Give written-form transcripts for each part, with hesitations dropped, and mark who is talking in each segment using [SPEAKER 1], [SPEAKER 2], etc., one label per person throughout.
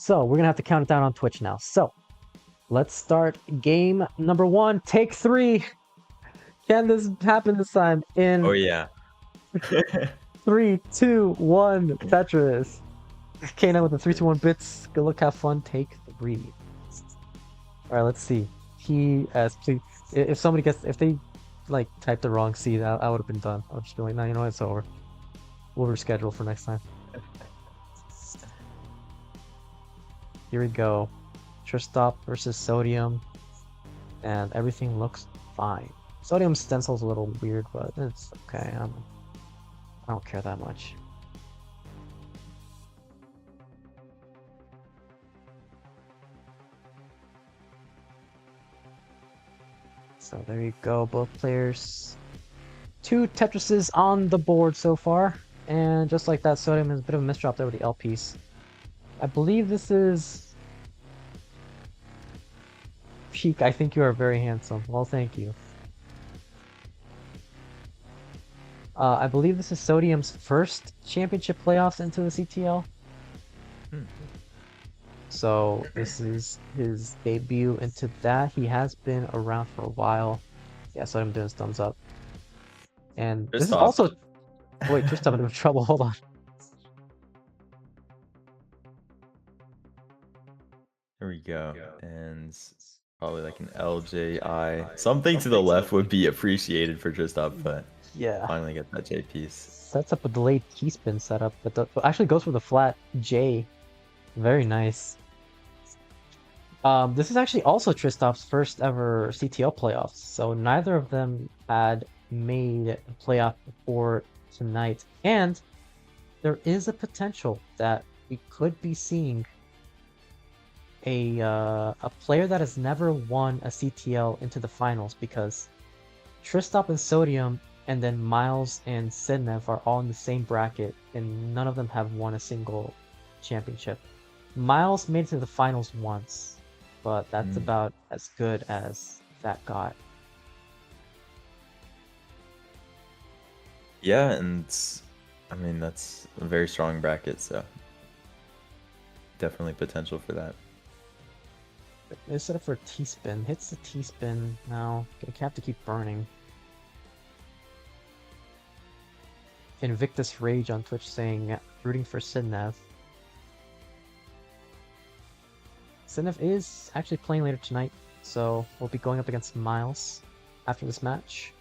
[SPEAKER 1] So we're gonna have to count it down on Twitch now. So let's start game number 1. Take 3. Can this happen this time? In
[SPEAKER 2] Oh yeah.
[SPEAKER 1] 3, 2, 1. Tetris. K9 with the 3, 2, 1 bits. Good luck, have fun. Take 3. All right, let's see. Please. If somebody gets, if they like type the wrong seed, I would have been done. I would just be like, no, you know what, it's over. We'll reschedule for next time. Here we go. Tristop versus Sodium, and everything looks fine. Sodium stencil's a little weird, but it's okay. I don't care that much. So there you go, both players. 2 Tetrises on the board so far, and just like that, Sodium has a bit of a misdrop there with the L piece. I believe this is Peek. I think you are very handsome. Well, thank you. I believe this is Sodium's first championship playoffs into the CTL. So this is his debut into that. He has been around for a while. Yeah, Sodium doing his thumbs up. And this is also... Wait, Tristop in trouble. Hold on.
[SPEAKER 2] Here we go. And probably like an LJI. Something to the left would be appreciated for Tristop, but
[SPEAKER 1] yeah,
[SPEAKER 2] finally get that J piece.
[SPEAKER 1] Sets up a delayed key spin setup, but actually goes for the flat J. Very nice. This is actually also Tristop's first ever CTL playoffs, so neither of them had made a playoff before tonight, and there is a potential that we could be seeing a player that has never won a CTL into the finals, because Tristop and Sodium and then Miles and Sidnev are all in the same bracket, and none of them have won a single championship. Miles made it to the finals once, but that's about as good as that got.
[SPEAKER 2] Yeah, and I mean, that's a very strong bracket, so definitely potential for that.
[SPEAKER 1] It's set up for a T-spin. Hits the T-spin now. Gonna have to keep burning. Invictus Rage on Twitch saying, rooting for Sidnev. Sidnev is actually playing later tonight, so we'll be going up against Miles after this match.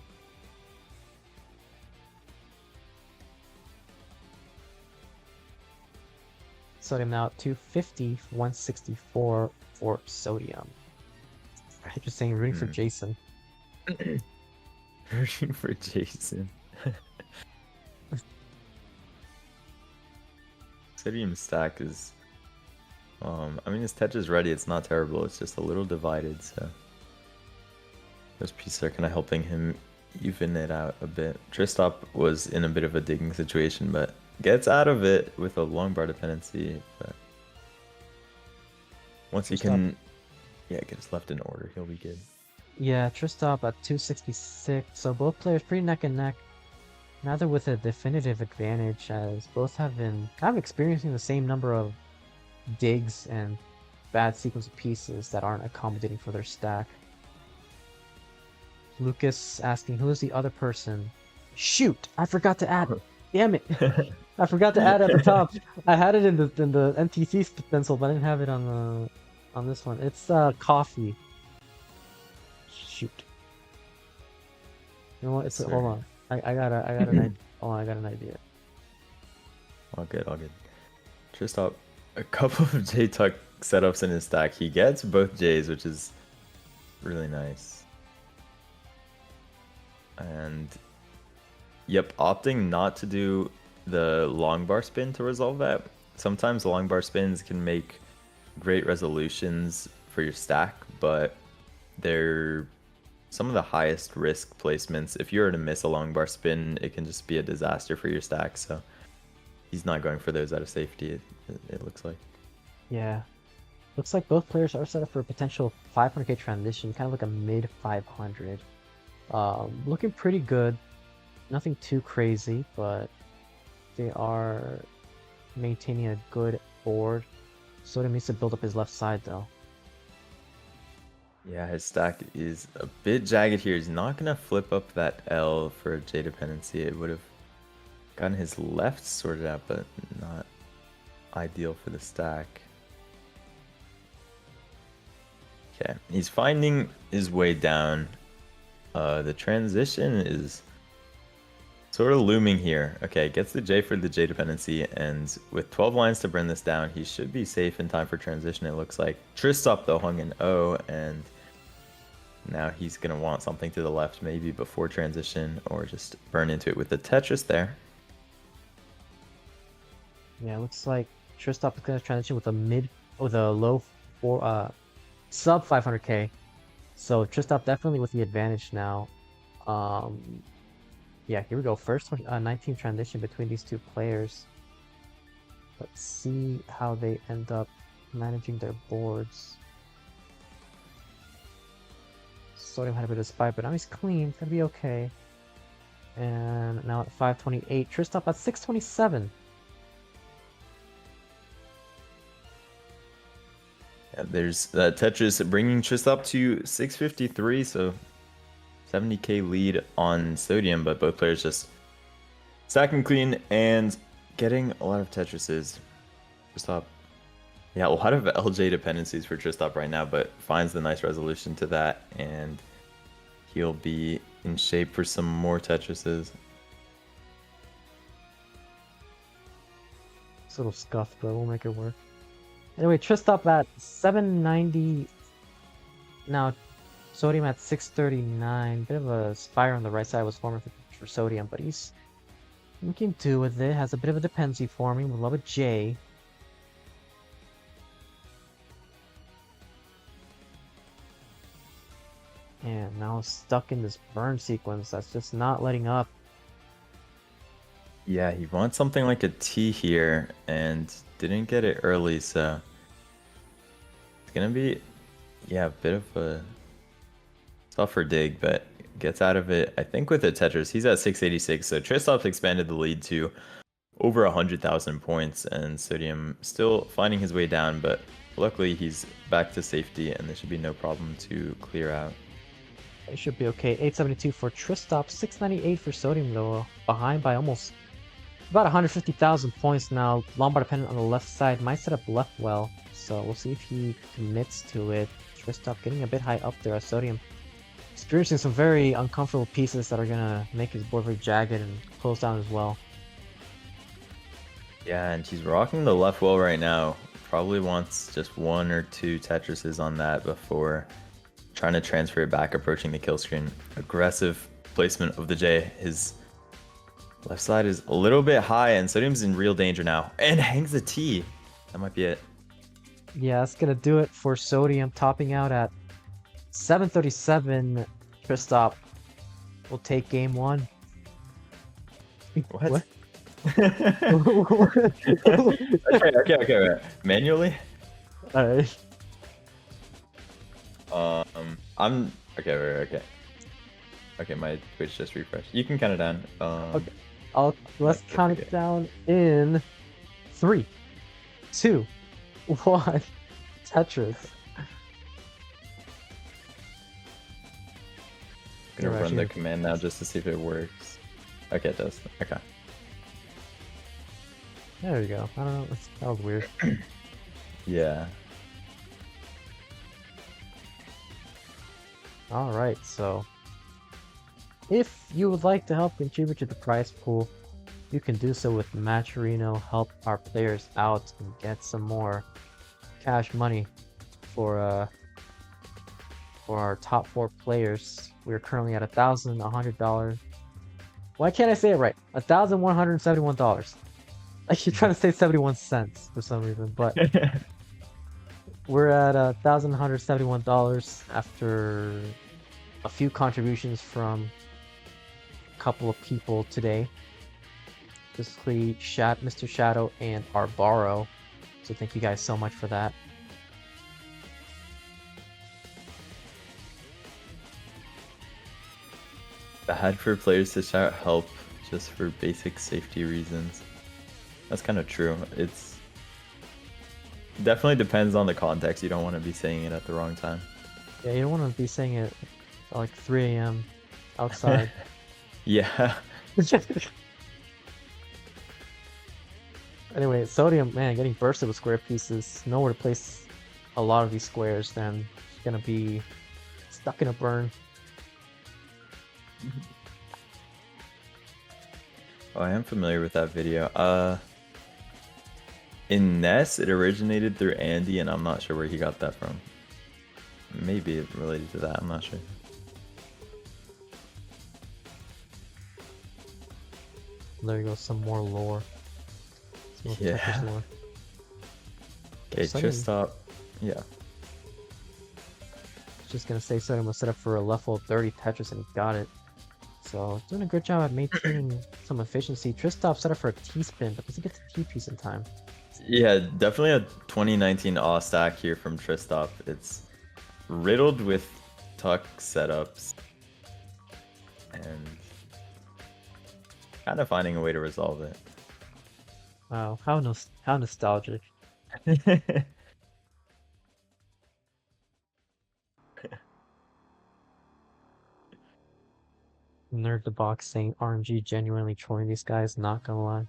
[SPEAKER 1] Sodium now at 250, 164 for Sodium. Just saying, rooting for Jason.
[SPEAKER 2] Rooting for Jason. Sodium stack is, I mean, his Tetris ready. It's not terrible. It's just a little divided, so those pieces are kind of helping him even it out a bit. Tristop was in a bit of a digging situation, but gets out of it with a long bar dependency. But once he can, get his left in order, he'll be good.
[SPEAKER 1] Yeah, Tristop at 266. So both players pretty neck and neck. Neither with a definitive advantage, as both have been kind of experiencing the same number of digs and bad sequence of pieces that aren't accommodating for their stack. Lucas asking, who is the other person? Shoot! I forgot to add it. Damn it! I forgot to add it at the top. I had it in the NTC stencil, but I didn't have it on this one. It's Kofi. Shoot. You know what? It's hold on. I got an idea. Oh, I got an idea.
[SPEAKER 2] All good. Tristop, a couple of J-Tuck setups in his stack. He gets both J's, which is really nice. And yep, opting not to do the long bar spin to resolve that. Sometimes long bar spins can make great resolutions for your stack, but they're some of the highest risk placements. If you're to miss a long bar spin, it can just be a disaster for your stack. So he's not going for those out of safety, it looks like.
[SPEAKER 1] Yeah. Looks like both players are set up for a potential 500k transition, kind of like a mid 500. Looking pretty good. Nothing too crazy, but they are maintaining a good board. Sodium needs to build up his left side though.
[SPEAKER 2] Yeah, his stack is a bit jagged here. He's not gonna flip up that L for a J dependency. It would have gotten his left sorted out, but not ideal for the stack. Okay, he's finding his way down. The transition is sort of looming here. Okay, gets the J for the J dependency, and with 12 lines to burn this down, he should be safe in time for transition, it looks like. Tristop, though, hung in O, and now he's going to want something to the left, maybe before transition, or just burn into it with the Tetris there.
[SPEAKER 1] Yeah, looks like Tristop is going to transition with a low sub 500k. So Tristop definitely with the advantage now. Yeah, here we go. First 19 transition between these two players. Let's see how they end up managing their boards. Sodium had a bit of spike, but now he's clean. It's gonna be okay. And now at 528, Tristop at 627.
[SPEAKER 2] Yeah, there's Tetris bringing Tristop to 653, so 70k lead on Sodium, but both players just stacking clean and getting a lot of Tetrises. Tristop, yeah, a lot of LJ dependencies for Tristop right now, but finds the nice resolution to that, and he'll be in shape for some more Tetrises.
[SPEAKER 1] It's a little scuffed, but we'll make it work. Anyway, Tristop at 790. Now, Sodium at 639. Bit of a spire on the right side was forming for Sodium, but he can do with it. Has a bit of a dependency forming. Would love a J. And now stuck in this burn sequence that's just not letting up.
[SPEAKER 2] Yeah, he wants something like a T here and didn't get it early, so it's gonna be, yeah, a bit of a tougher dig, but gets out of it. I think with the Tetris, he's at 686, so Tristop's expanded the lead to over 100,000 points, and Sodium still finding his way down, but luckily he's back to safety, and there should be no problem to clear out.
[SPEAKER 1] It should be okay. 872 for Tristop, 698 for Sodium though, behind by almost about 150,000 points now. Lombard dependent on the left side, might set up left well, so we'll see if he commits to it. Tristop getting a bit high up there as Sodium experiencing some very uncomfortable pieces that are gonna make his board very jagged and close down as well.
[SPEAKER 2] Yeah, and he's rocking the left well right now. Probably wants just one or two Tetrises on that before trying to transfer it back, approaching the kill screen. Aggressive placement of the J. His left side is a little bit high, and Sodium's in real danger now. And hangs the T. That might be it.
[SPEAKER 1] Yeah, that's gonna do it for Sodium, topping out at 737. Tristop will take game one.
[SPEAKER 2] What? Okay. Right. Manually?
[SPEAKER 1] Alright.
[SPEAKER 2] I'm okay. Okay, my Twitch just refreshed. You can count it down.
[SPEAKER 1] Okay. Let's count it down in 3, 2, 1. Tetris.
[SPEAKER 2] I'm gonna run the command now just to see if it works. Okay, it does. Okay.
[SPEAKER 1] There we go. I don't know. That was weird.
[SPEAKER 2] Yeah.
[SPEAKER 1] Alright, so if you would like to help contribute to the prize pool, you can do so with Matcherino. Help our players out and get some more cash money for our top 4 players. We're currently at $1,100. Why can't I say it right? $1,171. I keep trying to say 71 cents for some reason, but we're at $1,171 after a few contributions from a couple of people today. Basically, Mr. Shadow and Arbaro. So thank you guys so much for that.
[SPEAKER 2] Bad for players to shout help just for basic safety reasons. That's kind of true. Definitely depends on the context. You don't want to be saying it at the wrong time.
[SPEAKER 1] Yeah, you don't want to be saying it at like 3 a.m. outside.
[SPEAKER 2] Yeah.
[SPEAKER 1] Anyway, Sodium, man, getting bursted with square pieces. Nowhere to place a lot of these squares, then it's gonna be stuck in a burn.
[SPEAKER 2] Oh, I am familiar with that video. In Ness, it originated through Andy, and I'm not sure where he got that from. Maybe it related to that, I'm not sure.
[SPEAKER 1] There you go, some more lore. Some more
[SPEAKER 2] Yeah.
[SPEAKER 1] Tetris lore.
[SPEAKER 2] Okay, Tristop. Yeah.
[SPEAKER 1] Just gonna say Sodium was set up for a level 30 Tetris and he got it. So doing a good job at maintaining some efficiency. Tristop set up for a T-spin, but doesn't get the T-piece in time.
[SPEAKER 2] Yeah, definitely a 2019 Aw stack here from Tristop. It's riddled with tuck setups and kind of finding a way to resolve it.
[SPEAKER 1] Wow, how nostalgic. Nerd the box saying RNG genuinely trolling these guys, not gonna lie.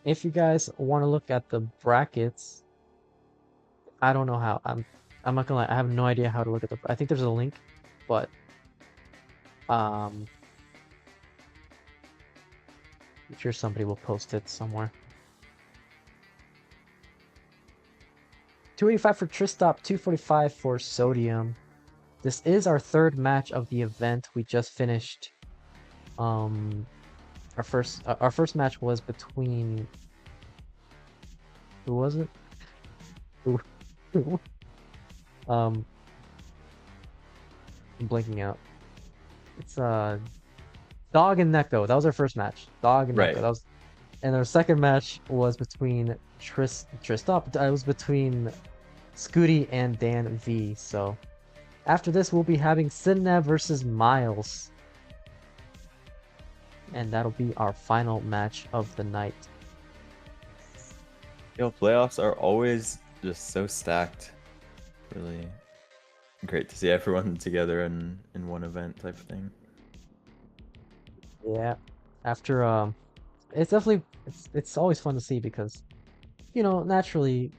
[SPEAKER 1] If you guys want to look at the brackets, I don't know how. I'm not gonna lie, I have no idea how to look at I think there's a link, but I'm sure somebody will post it somewhere. 285 for Tristop, 245 for Sodium. This is our third match of the event. We just finished. Our first match was between. Who was it? Who? I'm blanking out. It's Dog and Neko. That was our first match. Dog and
[SPEAKER 2] Right.
[SPEAKER 1] Neko. That was, and our second match was between Tristop. It was between Scooty and Dan V. So after this, we'll be having Sidnev versus Miles, and that'll be our final match of the night.
[SPEAKER 2] Yo, playoffs are always just so stacked. Really great to see everyone together in one event type of thing.
[SPEAKER 1] Yeah, after it's definitely it's always fun to see because, you know, naturally,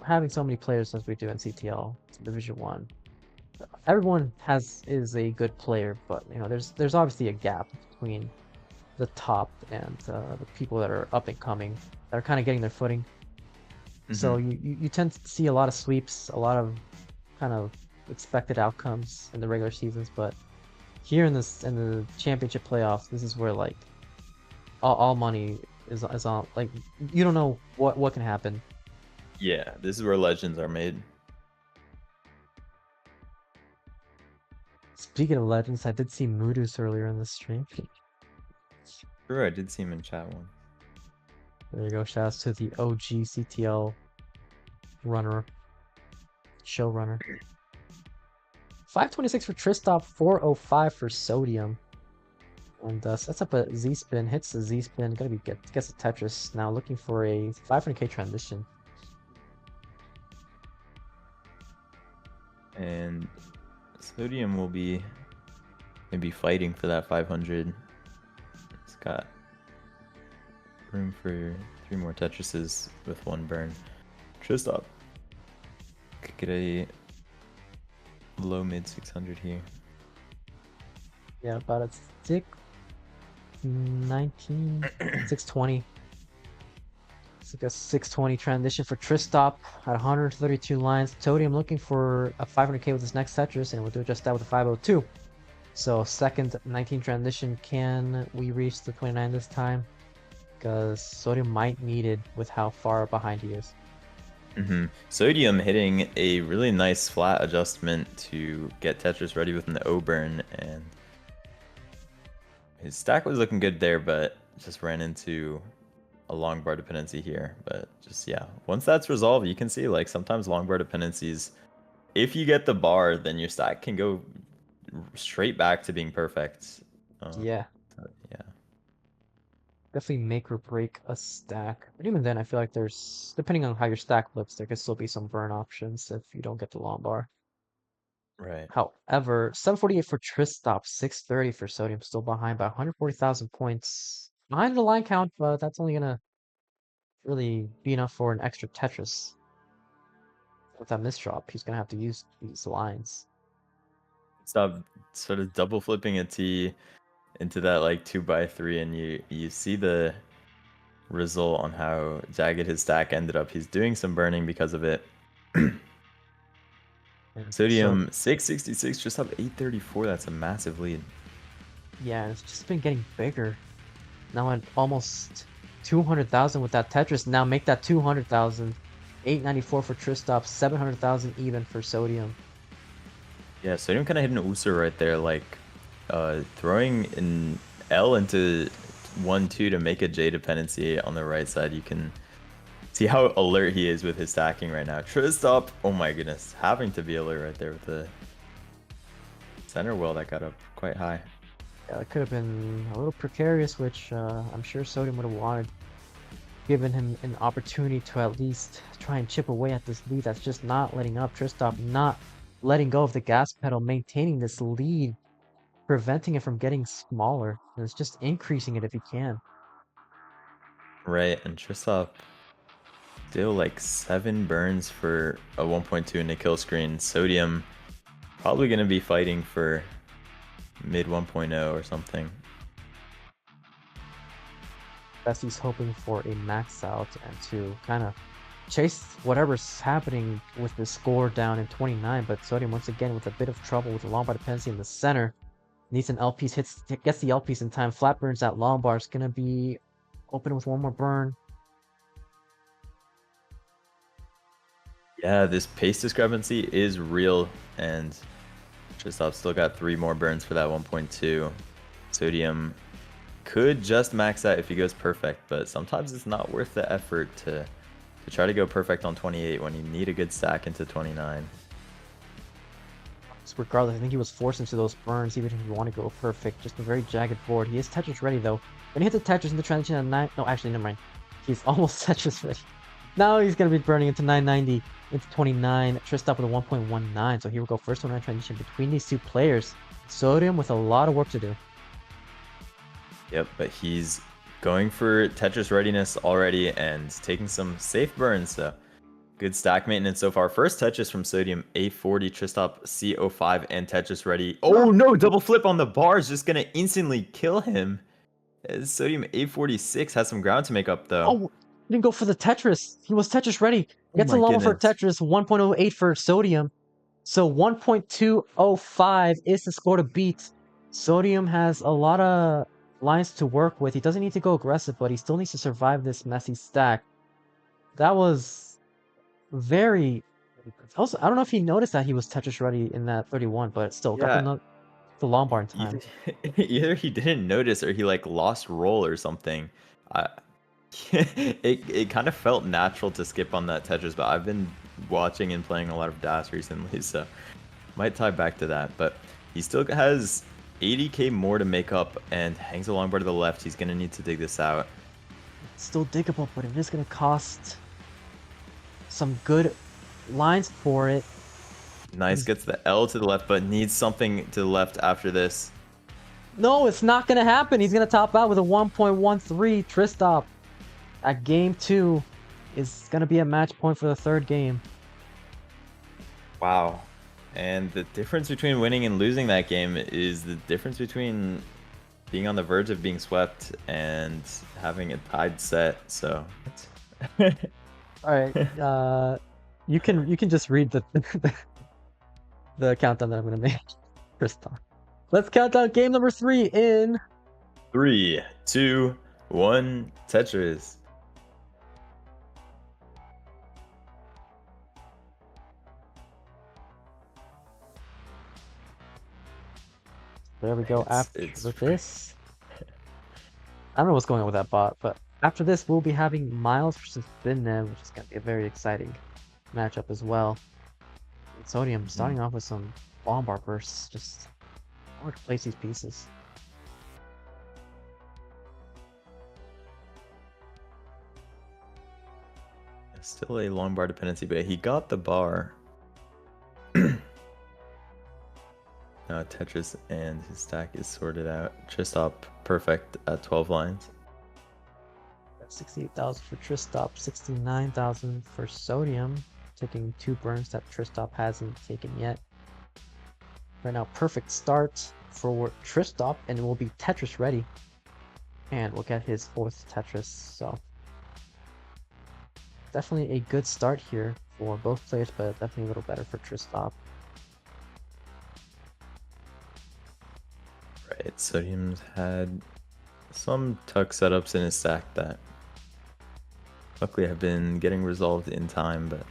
[SPEAKER 1] having so many players as we do in CTL Division 1, everyone is a good player, but you know, there's obviously a gap between the top and the people that are up and coming that are kind of getting their footing. So you tend to see a lot of sweeps, a lot of kind of expected outcomes in the regular seasons, but here in the championship playoffs, this is where like all money is on. Like, you don't know what can happen.
[SPEAKER 2] Yeah, this is where legends are made.
[SPEAKER 1] Speaking of legends, I did see Moodus earlier in the stream.
[SPEAKER 2] Sure, I did see him in chat one.
[SPEAKER 1] There you go. Shouts to the OG CTL runner, showrunner. 526 for Tristop, 405 for Sodium. And sets up a Z-spin, hits the Z-spin, gets a Tetris. Now looking for a 500k transition.
[SPEAKER 2] And Sodium will be maybe fighting for that 500. It's got room for 3 more Tetrises with 1 burn. Tristop could get a low mid 600 here.
[SPEAKER 1] Yeah, about a 620. It's like a 620 transition for Tristop at 132 lines. Sodium looking for a 500k with his next Tetris, and we'll do just that with a 502. So second 19 transition, can we reach the 29 this time? Because Sodium might need it with how far behind he is.
[SPEAKER 2] Sodium hitting a really nice flat adjustment to get Tetris ready with an O-burn, and his stack was looking good there, but just ran into a long bar dependency here. But just, yeah, once that's resolved, you can see like sometimes long bar dependencies, if you get the bar, then your stack can go straight back to being perfect.
[SPEAKER 1] Yeah.
[SPEAKER 2] Yeah.
[SPEAKER 1] definitely make or break a stack. But even then, I feel like there's, depending on how your stack looks, there could still be some burn options if you don't get the long bar.
[SPEAKER 2] Right.
[SPEAKER 1] However, 748 for Tristop, 630 for Sodium, still behind by 140,000 points. Behind the line count, but that's only gonna really be enough for an extra Tetris. With that misdrop, he's gonna have to use these lines.
[SPEAKER 2] Stop sort of double flipping a T into that like 2x3, and you see the result on how jagged his stack ended up. He's doing some burning because of it.
[SPEAKER 1] And
[SPEAKER 2] Sodium 666, just up 834. That's a massive lead.
[SPEAKER 1] yeah, it's just been getting bigger. Now at almost 200,000 with that Tetris. Now make that 200,000. 894 for Tristop, 700,000 even for Sodium.
[SPEAKER 2] Yeah, Sodium kind of hit an User right there, like throwing an L into 1-2 to make a J dependency on the right side. You can see how alert he is with his stacking right now. Tristop, oh my goodness, having to be alert right there with the center well that got up quite high.
[SPEAKER 1] Yeah, it could have been a little precarious, which I'm sure Sodium would have wanted. Given him an opportunity to at least try and chip away at this lead that's just not letting up. Tristop not letting go of the gas pedal, maintaining this lead, preventing it from getting smaller, and it's just increasing it if he can.
[SPEAKER 2] Right, and Tristop still like 7 burns for a 1.2 in the kill screen. Sodium probably going to be fighting for mid 1.0 or something.
[SPEAKER 1] Bessie's hoping for a max out and to kind of chase whatever's happening with the score down in 29, but Sodium once again with a bit of trouble with the long bar dependency in the center. Needs an L piece, gets the L piece in time, flat burns that long bar. Is gonna be open with one more burn.
[SPEAKER 2] Yeah, this pace discrepancy is real, and Tristop still got 3 more burns for that 1.2. Sodium could just max that if he goes perfect, but sometimes it's not worth the effort to try to go perfect on 28 when you need a good stack into 29.
[SPEAKER 1] So regardless, I think he was forced into those burns even if you want to go perfect. Just a very jagged board. He is Tetris ready though. When he hit the Tetris in the transition at 9, no, actually, never mind. He's almost Tetris ready. Now he's gonna be burning into 990, into 29. Tristop with a 1.19. So here we go, first one transition between these two players. Sodium with a lot of work to do.
[SPEAKER 2] Yep, but he's going for Tetris readiness already and taking some safe burns, so good stack maintenance so far. First Tetris from Sodium, A40, Tristop, C05, and Tetris ready. Oh no, double flip on the bar is just gonna instantly kill him. Sodium A46 has some ground to make up though.
[SPEAKER 1] Oh, didn't go for the Tetris. He was Tetris ready. Gets
[SPEAKER 2] Oh
[SPEAKER 1] a
[SPEAKER 2] my
[SPEAKER 1] level for
[SPEAKER 2] goodness.
[SPEAKER 1] Tetris, 1.08 for Sodium. So 1.205 is the score to beat. Sodium has a lot of lines to work with. He doesn't need to go aggressive, but he still needs to survive this messy stack. That was very... Also, I don't know if he noticed that he was Tetris ready in that 31, but still got
[SPEAKER 2] Yeah,
[SPEAKER 1] the long bar in time.
[SPEAKER 2] either he didn't notice or he like lost roll or something. I, it kind of felt natural to skip on that Tetris, but I've been watching and playing a lot of DAS recently, so might tie back to that. But he still has 80k more to make up and hangs a long bar to the left. He's gonna need to dig this out.
[SPEAKER 1] It's still diggable, but it is going to cost some good lines for it.
[SPEAKER 2] Nice, gets the L to the left, but needs something to the left after this.
[SPEAKER 1] No, it's not going to happen. He's going to top out with a 1.13 Tristop. At game 2 is going to be a match point for the third game.
[SPEAKER 2] Wow. And the difference between winning and losing that game is the difference between being on the verge of being swept and having a tied set. So
[SPEAKER 1] All right, you can just read the the countdown that I'm gonna make. Tristop. Let's count down game number 3 in
[SPEAKER 2] 3, 2, 1, Tetris.
[SPEAKER 1] There we go. After
[SPEAKER 2] It's
[SPEAKER 1] this, I don't know what's going on with that bot, but after this, we'll be having Miles versus Binnev, which is going to be a very exciting matchup as well. And Sodium starting off with some bomb bar bursts, just hard to place these pieces.
[SPEAKER 2] Still a long bar dependency, but he got the bar. Tetris and his stack is sorted out. Tristop perfect at 12 lines.
[SPEAKER 1] 68,000 for Tristop, 69,000 for Sodium, taking 2 burns that Tristop hasn't taken yet. Right now, perfect start for Tristop, and it will be Tetris ready. And we'll get his 4th Tetris, so definitely a good start here for both players, but definitely a little better for Tristop.
[SPEAKER 2] Right, Sodium's had some tuck setups in his stack that luckily have been getting resolved in time, but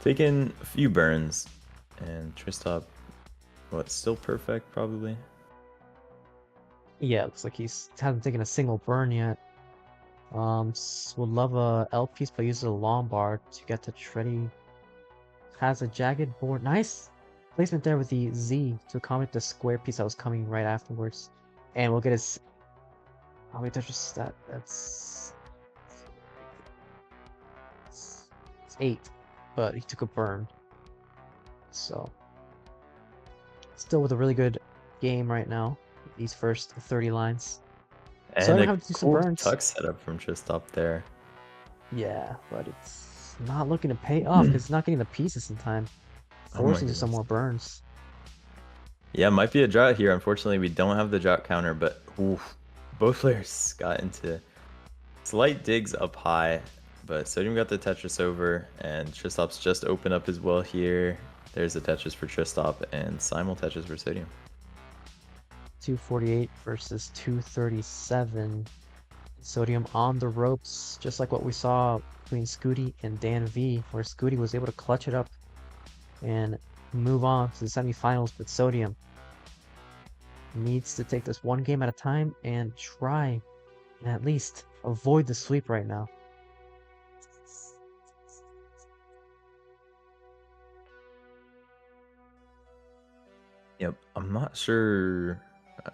[SPEAKER 2] taking a few burns. And Tristop, still perfect probably?
[SPEAKER 1] Yeah, looks like he hasn't taken a single burn yet. Would love a L piece, but uses a long bar to get to Treddy. Has a jagged board. Nice placement there with the Z to accommodate the square piece that was coming right afterwards. And we'll get his. Oh wait, that's 8, but he took a burn. So still with a really good game right now. These first 30 lines.
[SPEAKER 2] And
[SPEAKER 1] so I don't
[SPEAKER 2] a
[SPEAKER 1] have to do some
[SPEAKER 2] cool
[SPEAKER 1] burns.
[SPEAKER 2] tuck setup from Tristop there.
[SPEAKER 1] Yeah, but it's not looking to pay off because it's not getting the pieces in time. Forcing to some more burns.
[SPEAKER 2] Yeah, might be a drought here. Unfortunately, we don't have the drought counter, but oof, both players got into slight digs up high. But Sodium got the Tetris over, and Tristop's just opened up his well here. There's the Tetris for Tristop, and Simul Tetris for Sodium.
[SPEAKER 1] 248 versus 237. Sodium on the ropes, just like what we saw between Scooty and Dan V, where Scooty was able to clutch it up and move on to the semifinals, but Sodium needs to take this one game at a time and try and at least avoid the sweep right now.
[SPEAKER 2] Yep, I'm not sure.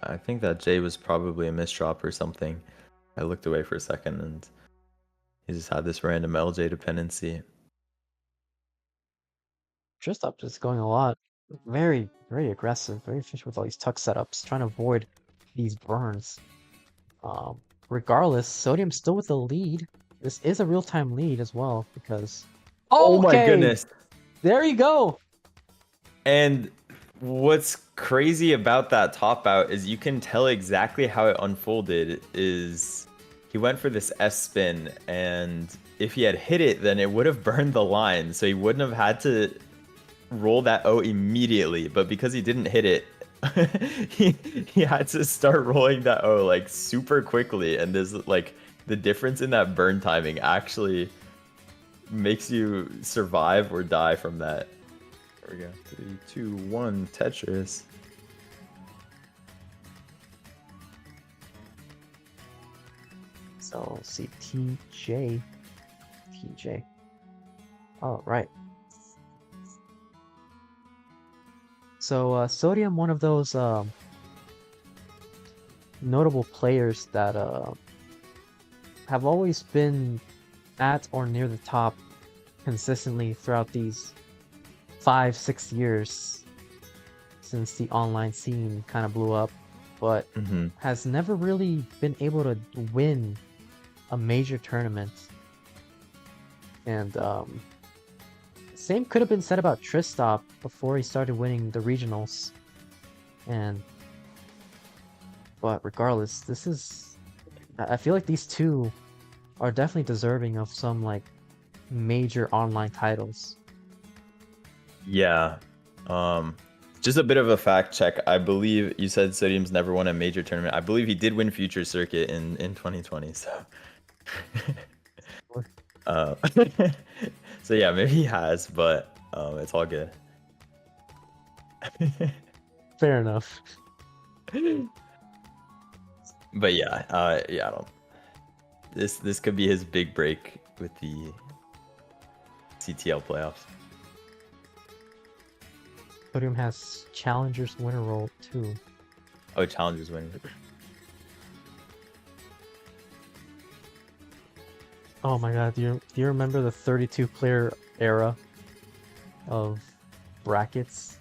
[SPEAKER 2] I think that J was probably a misdrop or something. I looked away for a second and he just had this random LJ dependency.
[SPEAKER 1] Tristop just going a lot. Very, very aggressive, very efficient with all these tuck setups, trying to avoid these burns. Regardless, Sodium's still with the lead. This is a real-time lead as well, because...
[SPEAKER 2] Oh my goodness!
[SPEAKER 1] There you go!
[SPEAKER 2] And what's crazy about that top out is you can tell exactly how it unfolded. Is he went for this S spin, and if he had hit it, then it would have burned the line, so he wouldn't have had to roll that O immediately. But because he didn't hit it, he had to start rolling that O like super quickly, and there's like the difference in that burn timing actually makes you survive or die from that. There we go. 3, 2, 1, Tetris.
[SPEAKER 1] So let's see, TJ. All right. So Sodium, one of those notable players that have always been at or near the top consistently throughout these 5-6 years since the online scene kind of blew up, but has never really been able to win a major tournament. And same could have been said about Tristop before he started winning the regionals. But regardless, I feel like these two are definitely deserving of some like major online titles.
[SPEAKER 2] Yeah. Just a bit of a fact check. I believe you said Sodium's never won a major tournament. I believe he did win Future Circuit in 2020, so so yeah, maybe he has, but it's all good.
[SPEAKER 1] Fair enough.
[SPEAKER 2] But yeah, I don't. This could be his big break with the CTL playoffs.
[SPEAKER 1] Sodium has Challengers winner roll too.
[SPEAKER 2] Oh, Challengers winner.
[SPEAKER 1] Oh my god, do you remember the 32-player era of brackets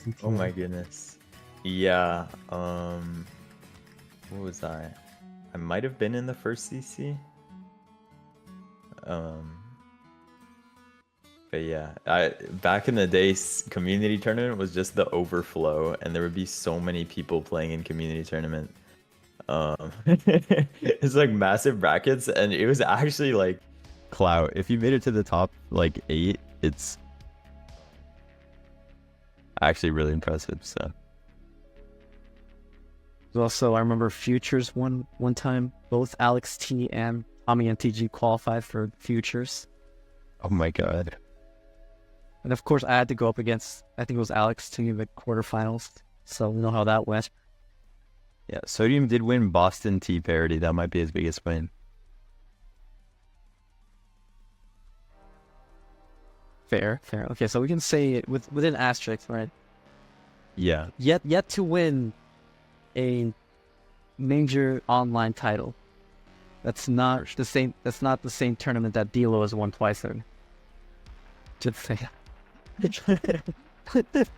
[SPEAKER 1] in
[SPEAKER 2] Oh my
[SPEAKER 1] CTL?
[SPEAKER 2] goodness. Yeah. What was I? I might have been in the first CC. Um, but yeah, back in the day, community tournament was just the overflow, and there would be so many people playing in community tournament. It's like massive brackets, and it was actually like clout. If you made it to the top like 8, it's actually really impressive. So
[SPEAKER 3] Also, I remember Futures one time. Both Alex T and Tommy MTG qualified for Futures.
[SPEAKER 2] oh my god.
[SPEAKER 3] And of course, I had to go up against, I think it was Alex T in the quarterfinals. So we know how that went.
[SPEAKER 2] Yeah, Sodium did win Boston Tea parody. That might be his biggest win.
[SPEAKER 3] Fair. Okay, so we can say it within asterisks, right?
[SPEAKER 2] Yeah.
[SPEAKER 3] Yet to win a major online title. That's not the same. That's not the same tournament that Dilo has won twice in. Just say that.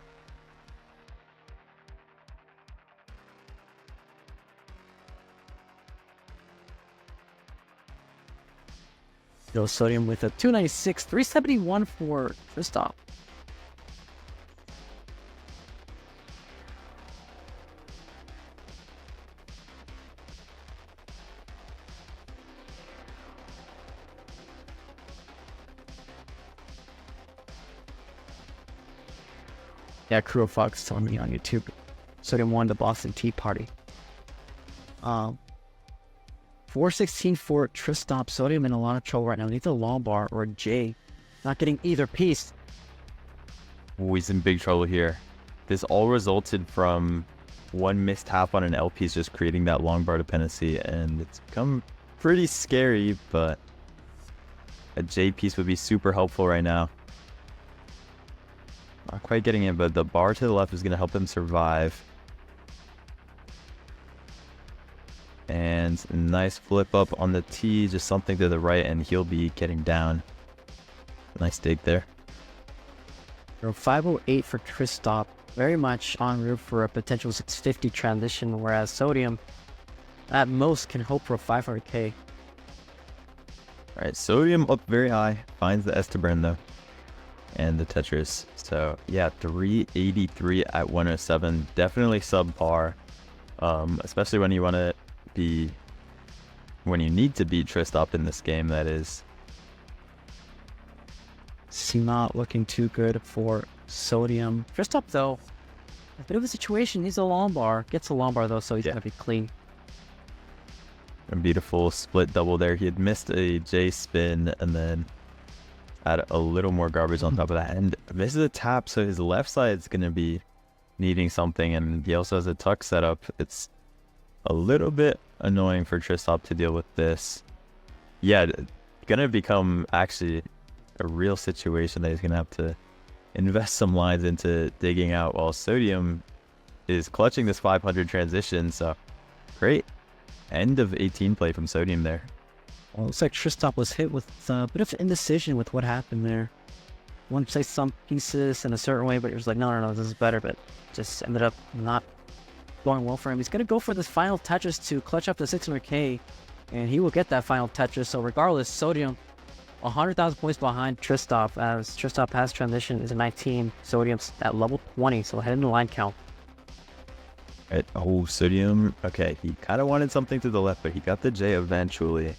[SPEAKER 3] Yo, Sodium with a 296, 371 for Tristop. Yeah, Crew of Fox telling me on YouTube. Sodium won the Boston Tea Party. 416 for Tristop. Sodium in a lot of trouble right now. Needs a long bar or a J. Not getting either piece.
[SPEAKER 2] Oh, he's in big trouble here. This all resulted from one missed tap on an L piece just creating that long bar dependency, and it's become pretty scary, but a J piece would be super helpful right now. Not quite getting it, but the bar to the left is going to help him survive. And nice flip up on the T, just something to the right, and he'll be getting down. Nice dig there.
[SPEAKER 3] 508 for Tristop. Very much en route for a potential 650 transition, whereas Sodium at most can hope for a 500k.
[SPEAKER 2] Alright, Sodium up very high. Finds the S to burn though. And the Tetris. So yeah, 383 at 107. Definitely subpar. Especially when you want to be... when you need to beat Tristop in this game, that is.
[SPEAKER 3] It's not looking too good for Sodium. Tristop though, a bit of a situation. Needs a long bar. Gets a long bar though, so he's gonna be clean.
[SPEAKER 2] A beautiful split double there. He had missed a J spin and then add a little more garbage on top of that. And this is a tap, so his left side's going to be needing something. And he also has a tuck setup. It's a little bit annoying for Tristop to deal with this. Yeah, going to become actually a real situation that he's going to have to invest some lines into digging out, while Sodium is clutching this 500 transition. So great end of 18 play from Sodium there.
[SPEAKER 3] Well, it looks like Tristop was hit with a bit of indecision with what happened there. Wanted to play some pieces in a certain way, but he was like, no, this is better, but just ended up not going well for him. He's going to go for this final Tetris to clutch up to 600k, and he will get that final Tetris. So regardless, Sodium 100,000 points behind Tristop, as Tristop has transition is a 19, Sodium's at level 20, so head in the line count.
[SPEAKER 2] Right. Oh, Sodium. Okay, he kind of wanted something to the left, but he got the J eventually.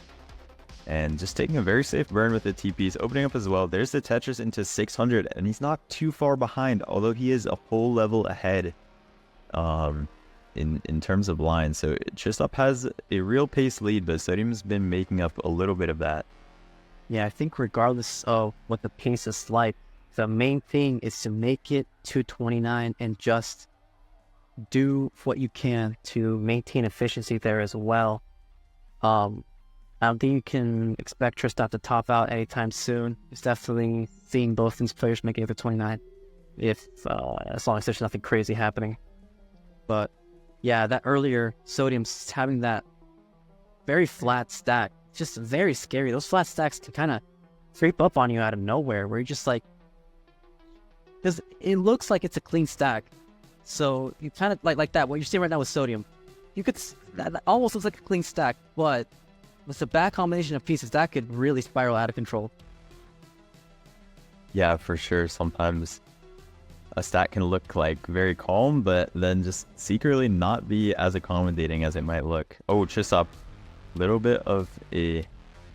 [SPEAKER 2] And just taking a very safe burn with the TPs, opening up as well. There's the Tetris into 600, and he's not too far behind, although he is a whole level ahead in terms of lines. So Tristop has a real pace lead, but Sodium's been making up a little bit of that.
[SPEAKER 3] Yeah, I think regardless of what the pace is like, the main thing is to make it to 29 and just do what you can to maintain efficiency there as well. I don't think you can expect Tristop to top out anytime soon. It's definitely seeing both these players making it to 29, if as long as there's nothing crazy happening. But yeah, that earlier Sodium's having that very flat stack just very scary. Those flat stacks can kind of creep up on you out of nowhere, where you're just like, because it looks like it's a clean stack, so you kind of like that. What you're seeing right now with Sodium, you could that almost looks like a clean stack, but with the bad combination of pieces, that could really spiral out of control.
[SPEAKER 2] Yeah, for sure. Sometimes a stack can look like very calm, but then just secretly not be as accommodating as it might look. Oh, Tristop, little bit of a,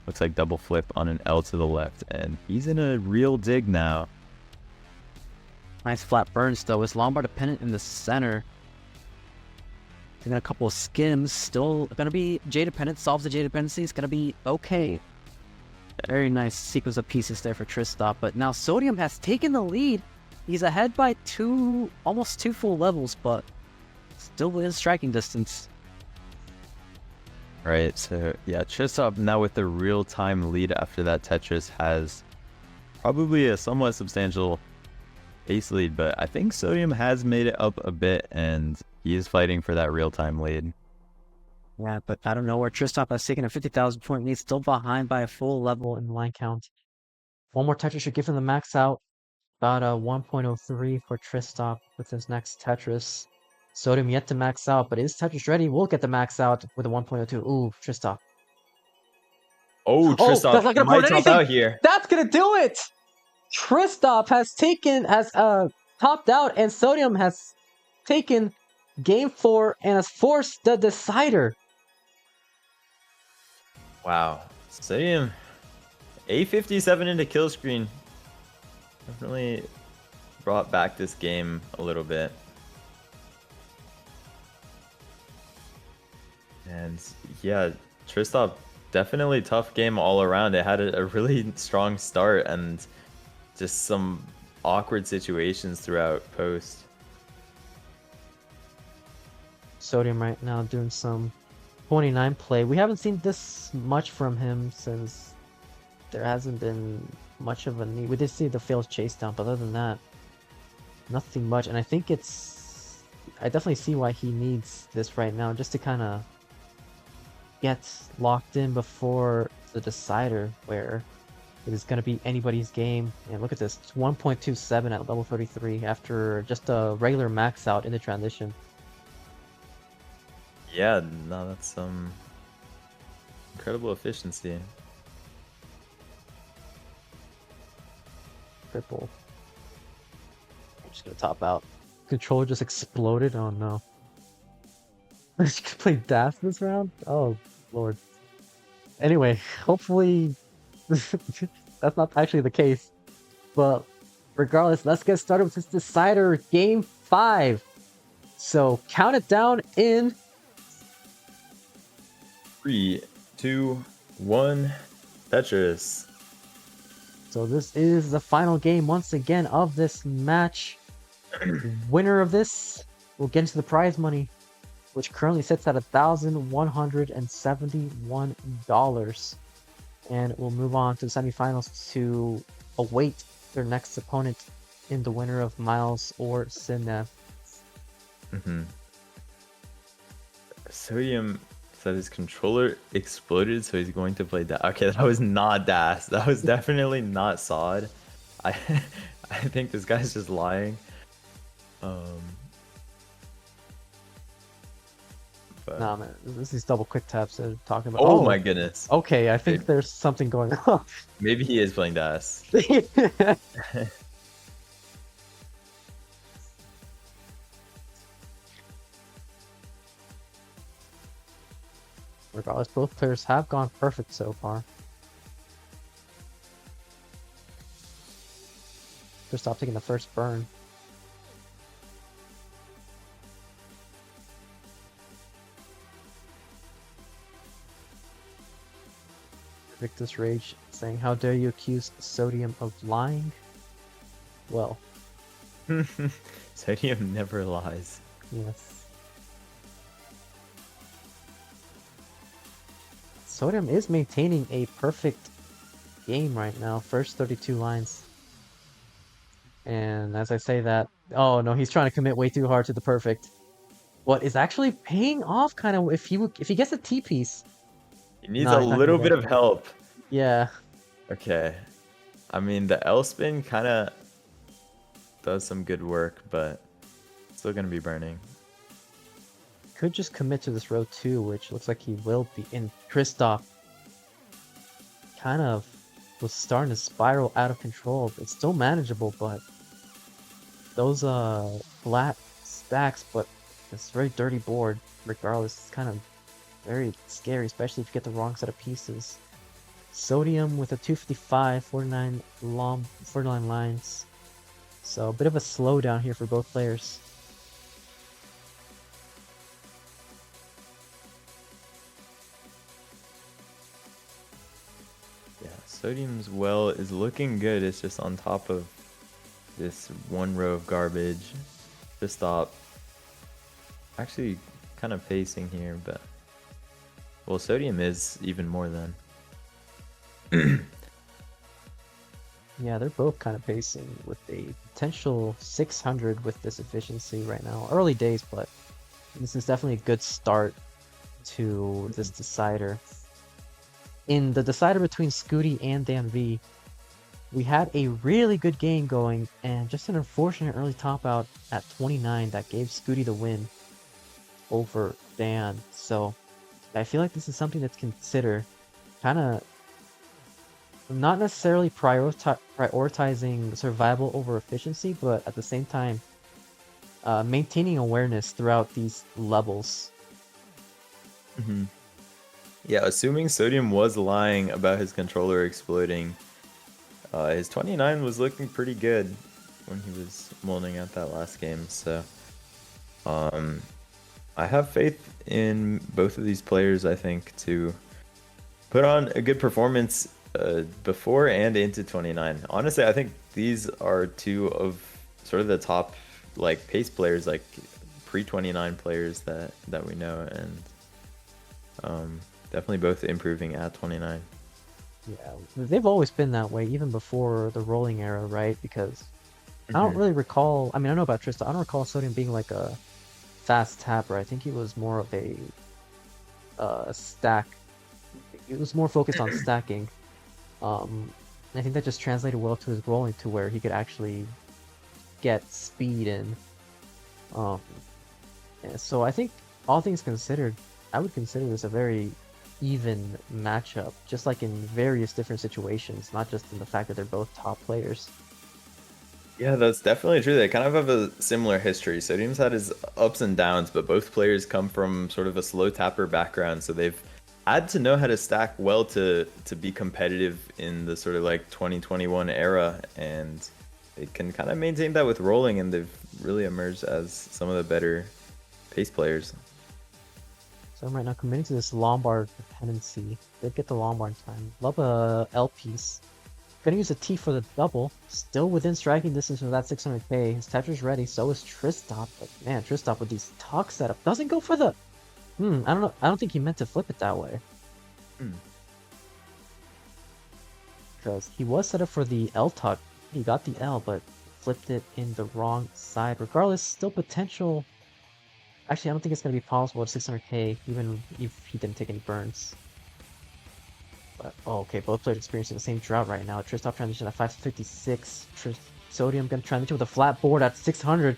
[SPEAKER 2] looks like double flip on an L to the left, and he's in a real dig now.
[SPEAKER 3] Nice flat burns though. Is Lombard dependent in the center? Taking a couple of skims. Still gonna be J dependent. Solves the J dependency. It's gonna be okay. Very nice sequence of pieces there for Tristop. But now Sodium has taken the lead. He's ahead by almost two full levels, but still within striking distance.
[SPEAKER 2] Right, so yeah, Tristop now with the real-time lead after that Tetris has probably a somewhat substantial base lead, but I think Sodium has made it up a bit, and he is fighting for that real-time lead.
[SPEAKER 3] Yeah, but I don't know where Tristop has taken a 50,000 point lead, still behind by a full level
[SPEAKER 1] In line count. One more Tetris should give him the max out. About a 1.03 for Tristop with his next Tetris. Sodium yet to max out, but is Tetris ready? We'll get the max out with a 1.02. Ooh, Tristop.
[SPEAKER 2] Oh,
[SPEAKER 1] that's not
[SPEAKER 2] Tristop
[SPEAKER 1] gonna
[SPEAKER 2] might
[SPEAKER 1] put
[SPEAKER 2] top
[SPEAKER 1] anything.
[SPEAKER 2] out here.
[SPEAKER 1] That's gonna do it! Tristop has topped out, and Sodium has taken game 4 and has forced the decider.
[SPEAKER 2] Wow, Sodium, A57 into kill screen. Definitely brought back this game a little bit. And yeah, Tristop, definitely tough game all around. It had a really strong start and just some awkward situations throughout post.
[SPEAKER 1] Sodium right now doing some 29 play. We haven't seen this much from him since there hasn't been much of a need. We did see the failed chase down, but other than that, nothing much. And I think I definitely see why he needs this right now, just to kind of get locked in before the decider, where it is going to be anybody's game. And look at this, it's 1.27 at level 33 after just a regular max out in the transition.
[SPEAKER 2] Yeah, no, that's some incredible efficiency.
[SPEAKER 1] Triple. I'm just gonna top out. Controller just exploded. Oh no. You can play Das this round? Oh lord. Anyway, hopefully that's not actually the case. But regardless, let's get started with this decider, game 5. So count it down in
[SPEAKER 2] 3, 2, 1, Tetris.
[SPEAKER 1] So this is the final game once again of this match. Winner of this will get into the prize money, which currently sits at $1,171. And we'll move on to the semifinals to await their next opponent in the winner of Miles or Sinev.
[SPEAKER 2] Sodium said his controller exploded, so he's going to play Das. Okay, that was not Das. That was definitely not Sod. I think this guy's just lying. But...
[SPEAKER 1] Nah, man, this is double quick taps they're talking about.
[SPEAKER 2] Oh my goodness.
[SPEAKER 1] Okay, I think there's something going on.
[SPEAKER 2] Maybe he is playing Das.
[SPEAKER 1] Regardless, both players have gone perfect so far. Tristop taking the first burn. Victus Rage saying, "How dare you accuse Sodium of lying?" Well,
[SPEAKER 2] Sodium never lies.
[SPEAKER 1] yes. Sodium is maintaining a perfect game right now. First 32 lines. And as I say that, oh no, he's trying to commit way too hard to the perfect. What is actually paying off kind of if he gets a T piece.
[SPEAKER 2] He needs
[SPEAKER 1] Nah,
[SPEAKER 2] a
[SPEAKER 1] he's not gonna
[SPEAKER 2] little
[SPEAKER 1] get
[SPEAKER 2] bit of
[SPEAKER 1] there.
[SPEAKER 2] help.
[SPEAKER 1] Yeah.
[SPEAKER 2] Okay. I mean, the L spin kind of does some good work, but still gonna be burning.
[SPEAKER 1] Could just commit to this row 2, which looks like he will be. And Tristop kind of was starting to spiral out of control. It's still manageable, but those flat stacks, but it's a very dirty board regardless. It's kind of very scary, especially if you get the wrong set of pieces. Sodium with a 255, 49 long, 49 lines. So a bit of a slowdown here for both players.
[SPEAKER 2] Yeah, Sodium's well is looking good. It's just on top of this one row of garbage. Tristop actually kind of pacing here, but well, Sodium is even more than.
[SPEAKER 1] Yeah, they're both kind of pacing with a potential 600 with this efficiency right now. Early days, but this is definitely a good start to this decider. In the decider between Scooty and Dan V, we had a really good game going, and just an unfortunate early top out at 29 that gave Scooty the win over Dan. So I feel like this is something that's considered kind of not necessarily prioritizing survival over efficiency, but at the same time maintaining awareness throughout these levels.
[SPEAKER 2] Mm-hmm. Yeah, assuming Sodium was lying about his controller exploding, his 29 was looking pretty good when he was molding out that last game. So I have faith in both of these players, I think, to put on a good performance before and into 29. Honestly, I think these are two of sort of the top like pace players, like pre-29 players that we know, and definitely both improving at 29.
[SPEAKER 1] Yeah, they've always been that way, even before the rolling era, right? Because I don't really recall. I mean, I know about Trista. I don't recall Sodium being like a fast tapper. I think he was more of a stack. It was more focused on stacking. I think that just translated well to his rolling, to where he could actually get speed in. So I think all things considered, I would consider this a very even matchup, just like in various different situations, not just in the fact that they're both top players.
[SPEAKER 2] Yeah, that's definitely true. They kind of have a similar history. Sodium's had his ups and downs, but both players come from sort of a slow tapper background, so they've had to know how to stack well to be competitive in the sort of like 2021 era, and they can kind of maintain that with rolling, and they've really emerged as some of the better pace players.
[SPEAKER 1] So I'm right now committing to this Lombard dependency. Did get the Lombard time. Love a L piece. Gonna use a T for the double. Still within striking distance of that 600k. His Tetris ready. So is Tristop. But man, Tristop with these talk setup doesn't go for the. I don't know. I don't think he meant to flip it that way. Because he was set up for the L tuck. He got the L, but flipped it in the wrong side. Regardless, still potential. Actually, I don't think it's going to be possible at 600k, even if he didn't take any burns. But, oh, okay, both players experiencing the same drought right now. Tristop transition at 556. Sodium going to transition with a flat board at 600.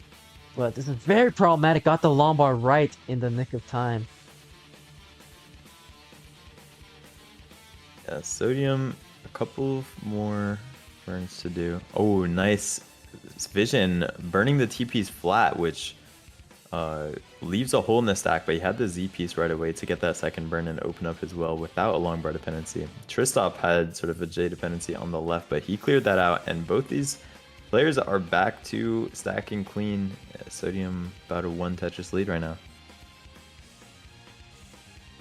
[SPEAKER 1] But this is very problematic. Got the Lombard right in the nick of time.
[SPEAKER 2] Yeah, Sodium, a couple more burns to do. Oh, nice vision. Burning the T piece flat, which leaves a hole in the stack, but he had the Z piece right away to get that second burn and open up as well without a long bar dependency. Tristop had sort of a J dependency on the left, but he cleared that out, and both these players are back to stacking clean. Sodium about a 1 Tetris lead right now.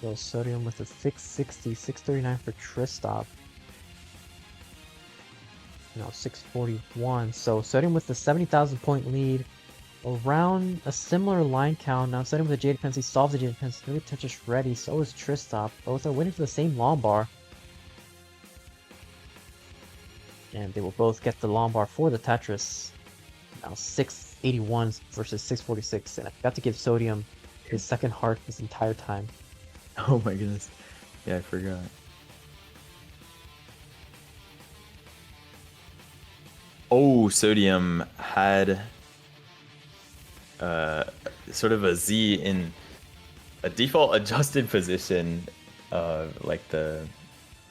[SPEAKER 1] So Sodium with a 660, 639 for Tristop. Now 641. So Sodium with the 70,000 point lead. Around a similar line count. Now Sodium with the J dependency solves the J dependency. Really Tetris ready. So is Tristop. Both are waiting for the same long bar. And they will both get the long bar for the Tetris. Now 681 versus 646. And I forgot to give Sodium his second heart this entire time.
[SPEAKER 2] Oh my goodness. Yeah, I forgot. Oh, Sodium had sort of a Z in a default adjusted position, like the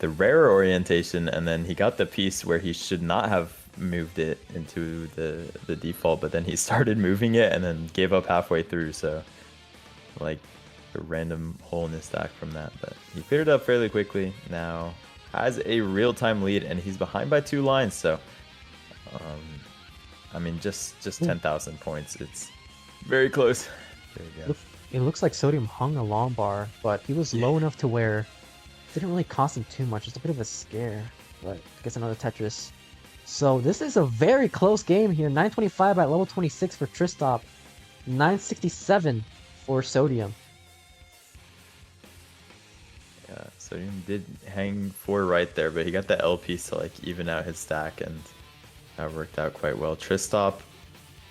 [SPEAKER 2] rare orientation, and then he got the piece where he should not have moved it into the default, but then he started moving it and then gave up halfway through, so like a random hole in his stack from that. But he cleared it up fairly quickly, now has a real-time lead, and he's behind by 2 lines, so I mean, just 10,000 points. It's very close. There you go.
[SPEAKER 1] It looks like Sodium hung a long bar, but he was low enough to where it didn't really cost him too much. It's a bit of a scare, but gets another Tetris. So this is a very close game here. 925 at level 26 for Tristop. 967 for Sodium.
[SPEAKER 2] Yeah, Sodium did hang 4 right there, but he got the L piece to like even out his stack, and that worked out quite well. Tristop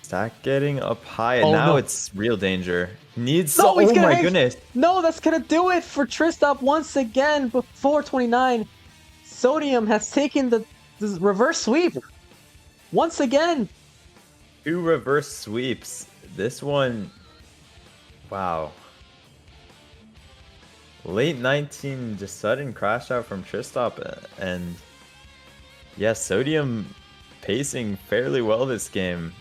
[SPEAKER 2] stack getting up high, and now it's real danger. Needs
[SPEAKER 1] no,
[SPEAKER 2] oh my goodness.
[SPEAKER 1] No, that's gonna do it for Tristop once again. Before 29, Sodium has taken the reverse sweep once again.
[SPEAKER 2] 2 reverse sweeps. This one, wow. Late 19, just sudden crash out from Tristop, and yeah, Sodium pacing fairly well this game.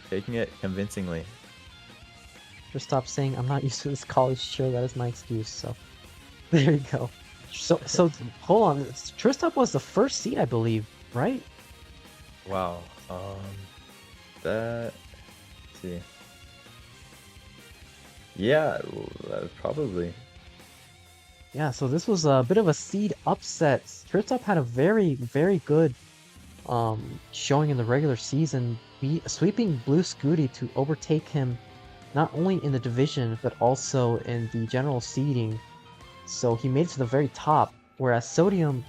[SPEAKER 2] Taking it convincingly.
[SPEAKER 1] Tristop saying, "I'm not used to this college chill. That is my excuse." So there you go. So hold on. Tristop was the first seed, I believe, right?
[SPEAKER 2] Wow. Let's see. Yeah, probably.
[SPEAKER 1] Yeah, so this was a bit of a seed upset. Tristop had a very, very good showing in the regular season, sweeping Blue Scooty to overtake him not only in the division, but also in the general seeding. So he made it to the very top, whereas Sodium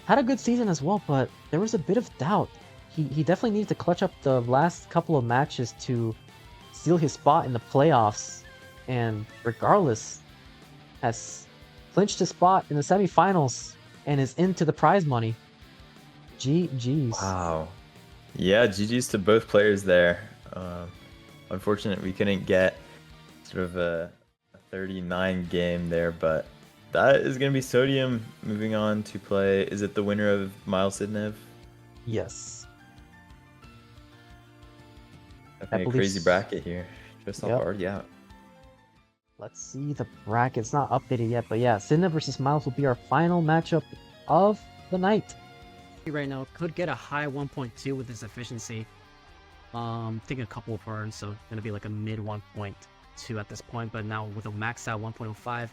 [SPEAKER 1] had a good season as well, but there was a bit of doubt. He definitely needed to clutch up the last couple of matches to seal his spot in the playoffs, and regardless, has clinched his spot in the semifinals and is into the prize money. GG's.
[SPEAKER 2] Wow. Yeah, GG's to both players there. Unfortunate we couldn't get sort of a 39 game there, but that is going to be Sodium moving on to play. Is it the winner of Miles Sidnev?
[SPEAKER 1] Yes.
[SPEAKER 2] Definitely a crazy bracket here. Just off already out.
[SPEAKER 1] Let's see the bracket. It's not updated yet, but yeah, Sidnev versus Miles will be our final matchup of the night.
[SPEAKER 3] Right now could get a high 1.2 with his efficiency. Taking a couple of turns, so gonna be like a mid 1.2 at this point, but now with a max out 1.05,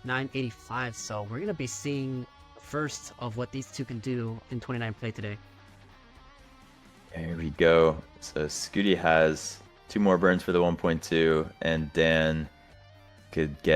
[SPEAKER 3] 985. So we're gonna be seeing the first of what these two can do in 29 play today.
[SPEAKER 2] There we go. So Scooty has 2 more burns for the 1.2, and Dan could get